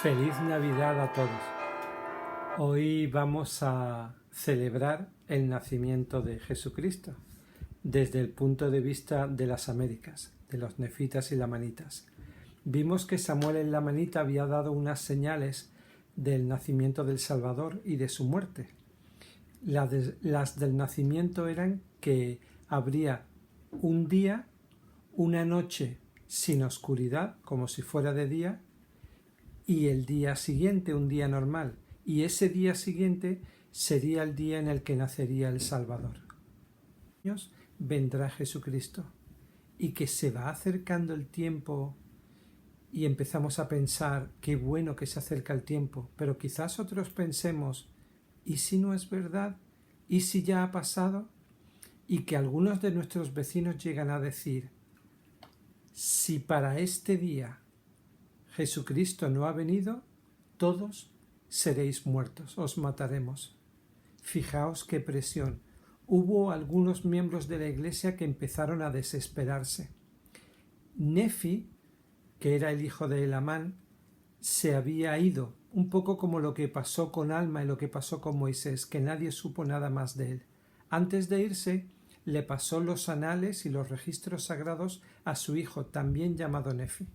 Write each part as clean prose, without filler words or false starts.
Feliz Navidad a todos. Hoy vamos a celebrar el nacimiento de Jesucristo desde el punto de vista de las Américas, de los nefitas y lamanitas. Vimos que Samuel el lamanita había dado unas señales del nacimiento del Salvador y de su muerte. Las del nacimiento eran que habría un día, una noche sin oscuridad, como si fuera de día, y el día siguiente, un día normal, y ese día siguiente sería el día en el que nacería el Salvador. Vendrá Jesucristo, y que se va acercando el tiempo y empezamos a pensar qué bueno que se acerca el tiempo, pero quizás otros pensemos, ¿y si no es verdad? ¿Y si ya ha pasado? Y que algunos de nuestros vecinos llegan a decir, si para este día Jesucristo no ha venido, todos seréis muertos, os mataremos. Fijaos qué presión. Hubo algunos miembros de la iglesia que empezaron a desesperarse. Nefi, que era el hijo de Elamán, se había ido, un poco como lo que pasó con Alma y lo que pasó con Moisés, que nadie supo nada más de él. Antes de irse, le pasó los anales y los registros sagrados a su hijo, también llamado Nefi.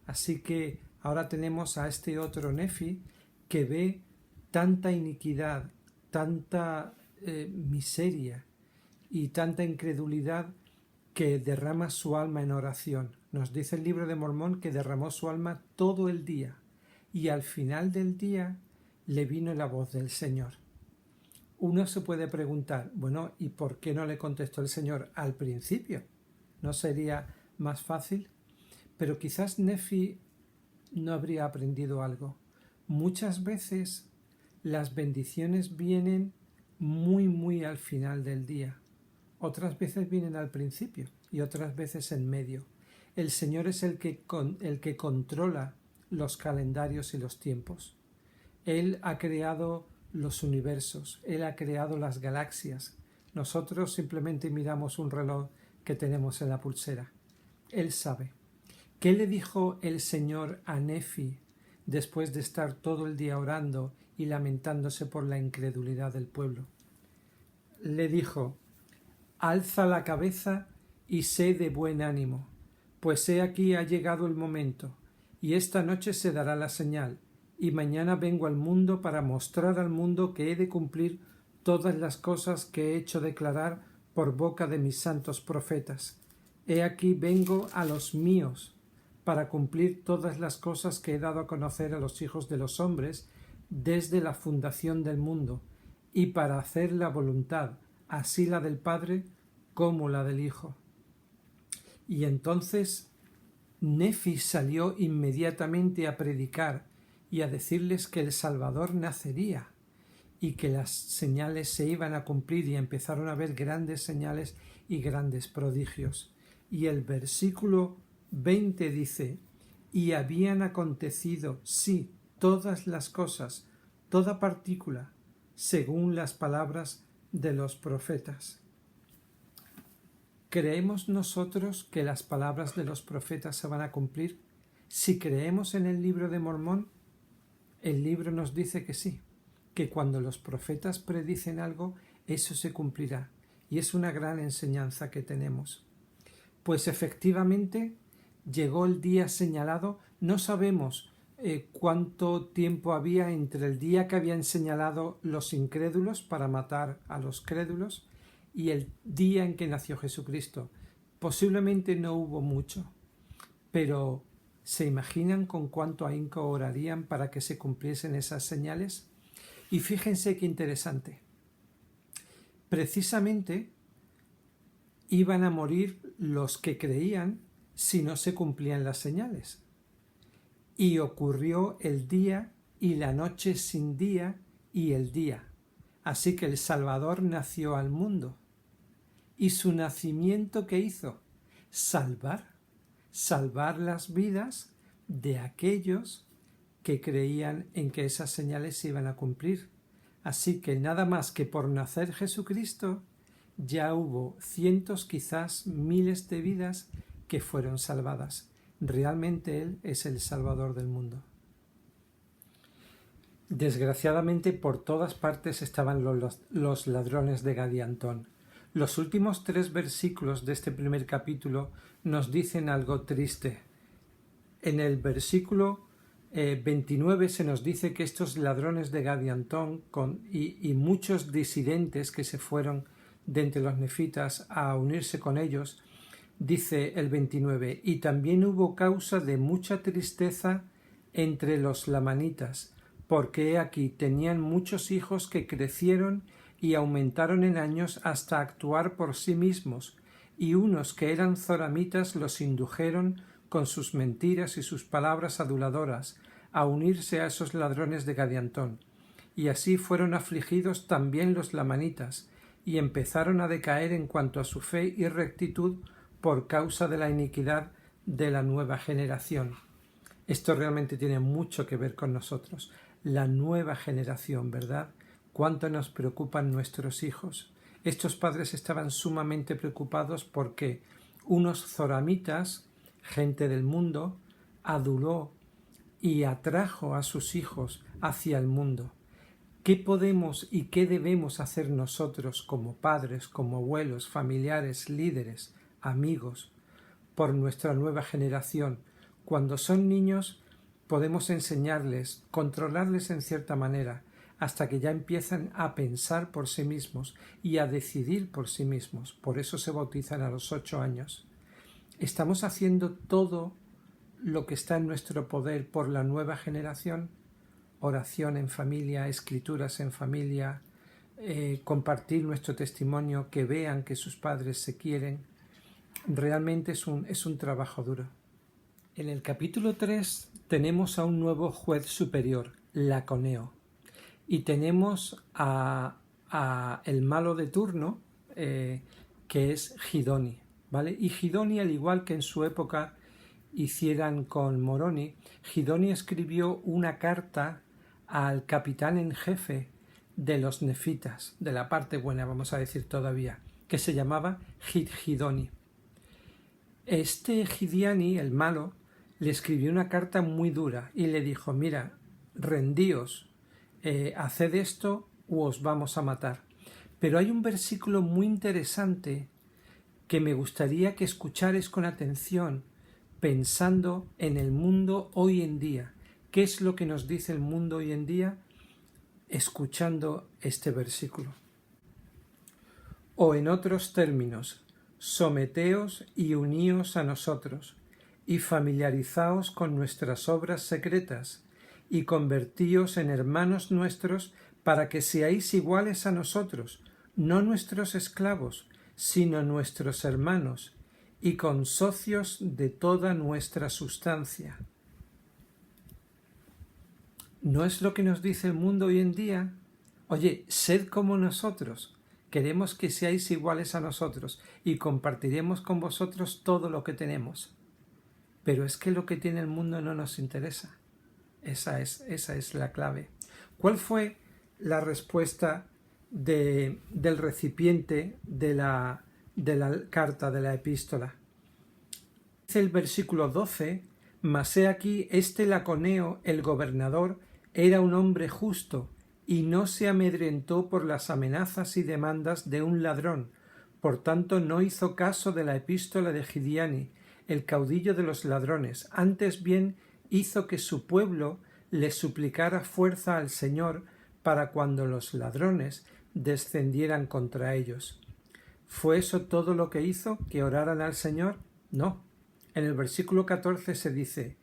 Así que ahora tenemos a este otro Nefi que ve tanta iniquidad, tanta miseria y tanta incredulidad que derrama su alma en oración. Nos dice el libro de Mormón que derramó su alma todo el día y al final del día le vino la voz del Señor. Uno se puede preguntar, bueno, ¿y por qué no le contestó el Señor al principio? ¿No sería más fácil? Pero quizás Nefi no habría aprendido algo. Muchas veces las bendiciones vienen muy al final del día. Otras veces vienen al principio y otras veces en medio. El Señor es el que controla los calendarios y los tiempos. Él ha creado los universos, Él ha creado las galaxias. Nosotros simplemente miramos un reloj que tenemos en la pulsera. Él sabe. ¿Qué le dijo el Señor a Nefi después de estar todo el día orando y lamentándose por la incredulidad del pueblo? Le dijo, alza la cabeza y sé de buen ánimo, pues he aquí ha llegado el momento, y esta noche se dará la señal, y mañana vengo al mundo para mostrar al mundo que he de cumplir todas las cosas que he hecho declarar por boca de mis santos profetas. He aquí vengo a los míos, para cumplir todas las cosas que he dado a conocer a los hijos de los hombres desde la fundación del mundo, y para hacer la voluntad, así la del Padre como la del Hijo. Y entonces Nefi salió inmediatamente a predicar y a decirles que el Salvador nacería y que las señales se iban a cumplir, y empezaron a ver grandes señales y grandes prodigios. Y el versículo 20 dice, y habían acontecido, sí, todas las cosas, toda partícula, según las palabras de los profetas. ¿Creemos nosotros que las palabras de los profetas se van a cumplir? Si creemos en el libro de Mormón, el libro nos dice que sí, que cuando los profetas predicen algo, eso se cumplirá, y es una gran enseñanza que tenemos. Pues efectivamente llegó el día señalado. No sabemos cuánto tiempo había entre el día que habían señalado los incrédulos para matar a los crédulos y el día en que nació Jesucristo. Posiblemente no hubo mucho, pero ¿se imaginan con cuánto ahínco orarían para que se cumpliesen esas señales? Y fíjense qué interesante. Precisamente iban a morir los que creían si no se cumplían las señales. Y ocurrió el día y la noche sin día y el día. Así que el Salvador nació al mundo. ¿Y su nacimiento qué hizo? Salvar las vidas de aquellos que creían en que esas señales se iban a cumplir. Así que nada más que por nacer Jesucristo, ya hubo cientos, quizás miles de vidas que fueron salvadas. Realmente Él es el Salvador del mundo. Desgraciadamente por todas partes estaban los ladrones de Gadiantón. Los últimos 3 versículos de este primer capítulo nos dicen algo triste. En el versículo 29 se nos dice que estos ladrones de Gadiantón y muchos disidentes que se fueron de entre los nefitas a unirse con ellos, dice el 29, y también hubo causa de mucha tristeza entre los lamanitas, porque he aquí tenían muchos hijos que crecieron y aumentaron en años hasta actuar por sí mismos, y unos que eran zoramitas los indujeron con sus mentiras y sus palabras aduladoras a unirse a esos ladrones de Gadiantón, y así fueron afligidos también los lamanitas, y empezaron a decaer en cuanto a su fe y rectitud por causa de la iniquidad de la nueva generación. Esto realmente tiene mucho que ver con nosotros. La nueva generación, ¿verdad? ¿Cuánto nos preocupan nuestros hijos? Estos padres estaban sumamente preocupados porque unos zoramitas, gente del mundo, aduló y atrajo a sus hijos hacia el mundo. ¿Qué podemos y qué debemos hacer nosotros como padres, como abuelos, familiares, líderes, amigos, por nuestra nueva generación? Cuando son niños podemos enseñarles, controlarles en cierta manera, hasta que ya empiezan a pensar por sí mismos y a decidir por sí mismos. Por eso se bautizan a los 8 años. ¿Estamos haciendo todo lo que está en nuestro poder por la nueva generación? Oración en familia, escrituras en familia, compartir nuestro testimonio, que vean que sus padres se quieren. Realmente es un trabajo duro. En el capítulo 3 tenemos a un nuevo juez superior, Laconeo, y tenemos a el malo de turno, que es Gidoni, ¿vale? Y Gidoni, al igual que en su época hicieran con Moroni, Gidoni escribió una carta al capitán en jefe de los nefitas, de la parte buena, vamos a decir todavía, que se llamaba Gidoni. Este Gidiani, el malo, le escribió una carta muy dura y le dijo: mira, rendíos, haced esto o os vamos a matar. Pero hay un versículo muy interesante que me gustaría que escucharais con atención, pensando en el mundo hoy en día. ¿Qué es lo que nos dice el mundo hoy en día? Escuchando este versículo. O en otros términos, someteos y uníos a nosotros, y familiarizaos con nuestras obras secretas, y convertíos en hermanos nuestros, para que seáis iguales a nosotros, no nuestros esclavos, sino nuestros hermanos, y consocios de toda nuestra sustancia. ¿No es lo que nos dice el mundo hoy en día? Oye, sed como nosotros. Queremos que seáis iguales a nosotros y compartiremos con vosotros todo lo que tenemos. Pero es que lo que tiene el mundo no nos interesa. Esa es la clave. ¿Cuál fue la respuesta del recipiente de la carta, de la epístola? Dice el versículo 12: mas he aquí este Laconeo, el gobernador, era un hombre justo, y no se amedrentó por las amenazas y demandas de un ladrón. Por tanto no hizo caso de la epístola de Gidiani, el caudillo de los ladrones. Antes bien hizo que su pueblo le suplicara fuerza al Señor para cuando los ladrones descendieran contra ellos. ¿Fue eso todo lo que hizo? ¿Que oraran al Señor? No. En el versículo 14 se dice: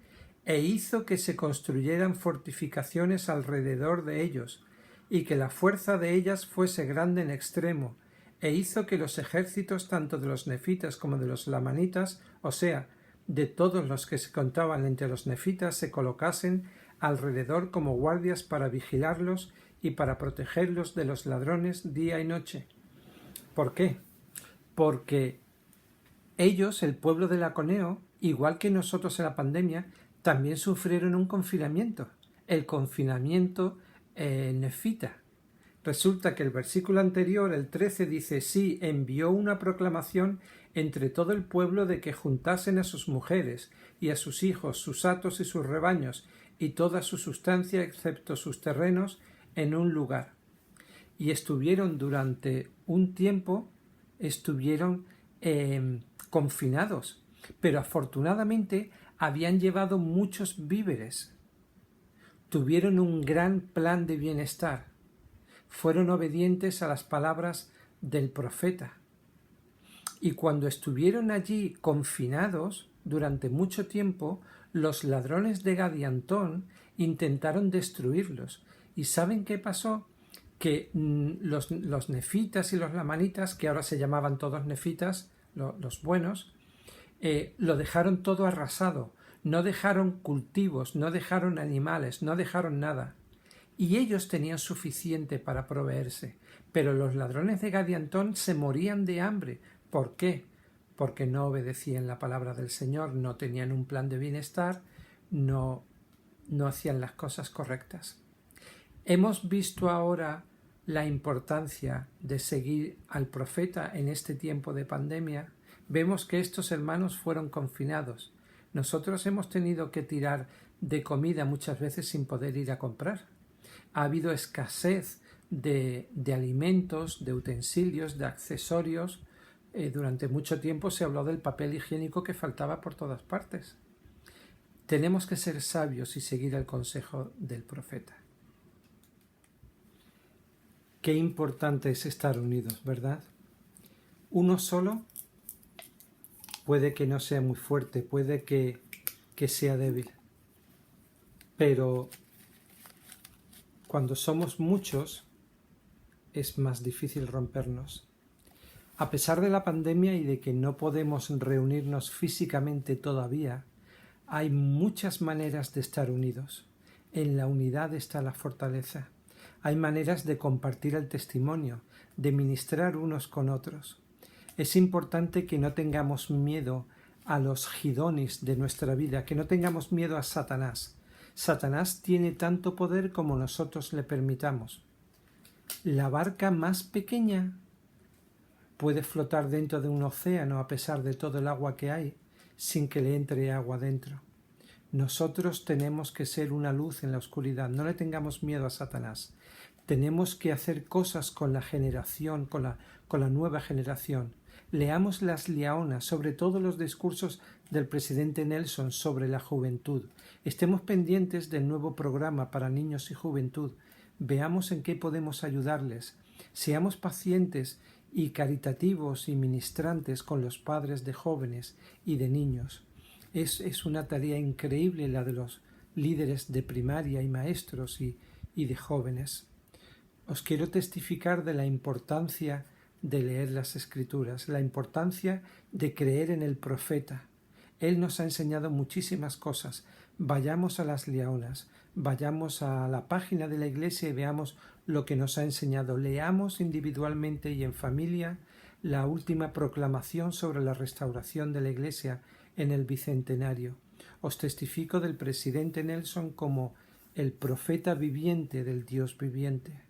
e hizo que se construyeran fortificaciones alrededor de ellos, y que la fuerza de ellas fuese grande en extremo, e hizo que los ejércitos tanto de los nefitas como de los lamanitas, o sea, de todos los que se contaban entre los nefitas, se colocasen alrededor como guardias para vigilarlos y para protegerlos de los ladrones día y noche. ¿Por qué? Porque ellos, el pueblo de Laconeo, igual que nosotros en la pandemia, también sufrieron un confinamiento, el confinamiento nefita. Resulta que el versículo anterior, el 13, dice: sí, envió una proclamación entre todo el pueblo de que juntasen a sus mujeres y a sus hijos, sus hatos y sus rebaños, y toda su sustancia, excepto sus terrenos, en un lugar. Y estuvieron durante un tiempo, confinados, pero afortunadamente habían llevado muchos víveres. Tuvieron un gran plan de bienestar. Fueron obedientes a las palabras del profeta. Y cuando estuvieron allí confinados durante mucho tiempo, los ladrones de Gadiantón intentaron destruirlos. ¿Y saben qué pasó? Que los nefitas y los lamanitas, que ahora se llamaban todos nefitas, los buenos, lo dejaron todo arrasado. No dejaron cultivos, no dejaron animales, no dejaron nada. Y ellos tenían suficiente para proveerse. Pero los ladrones de Gadiantón se morían de hambre. ¿Por qué? Porque no obedecían la palabra del Señor, no tenían un plan de bienestar, no hacían las cosas correctas. Hemos visto ahora la importancia de seguir al profeta en este tiempo de pandemia. Vemos que estos hermanos fueron confinados. Nosotros hemos tenido que tirar de comida muchas veces sin poder ir a comprar. Ha habido escasez de alimentos, de utensilios, de accesorios. Durante mucho tiempo se habló del papel higiénico que faltaba por todas partes. Tenemos que ser sabios y seguir el consejo del profeta. Qué importante es estar unidos, ¿verdad? Uno solo puede que no sea muy fuerte, puede que sea débil. Pero cuando somos muchos es más difícil rompernos. A pesar de la pandemia y de que no podemos reunirnos físicamente todavía, hay muchas maneras de estar unidos. En la unidad está la fortaleza. Hay maneras de compartir el testimonio, de ministrar unos con otros. Es importante que no tengamos miedo a los gidonis de nuestra vida, que no tengamos miedo a Satanás. Satanás tiene tanto poder como nosotros le permitamos. La barca más pequeña puede flotar dentro de un océano a pesar de todo el agua que hay, sin que le entre agua dentro. Nosotros tenemos que ser una luz en la oscuridad. No le tengamos miedo a Satanás. Tenemos que hacer cosas con la generación, con la nueva generación. Leamos las liaonas, sobre todo los discursos del presidente Nelson sobre la juventud. Estemos pendientes del nuevo programa para niños y juventud. Veamos en qué podemos ayudarles. Seamos pacientes y caritativos y ministrantes con los padres de jóvenes y de niños. Es una tarea increíble la de los líderes de primaria y maestros y de jóvenes. Os quiero testificar de la importancia de leer las Escrituras, la importancia de creer en el profeta. Él nos ha enseñado muchísimas cosas. Vayamos a las liaonas, vayamos a la página de la Iglesia y veamos lo que nos ha enseñado. Leamos individualmente y en familia la última proclamación sobre la restauración de la Iglesia en el Bicentenario. Os testifico del presidente Nelson como el profeta viviente del Dios viviente.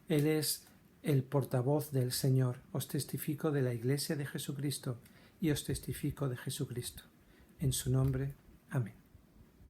Él es el portavoz del Señor. Os testifico de la Iglesia de Jesucristo y os testifico de Jesucristo. En su nombre, amén.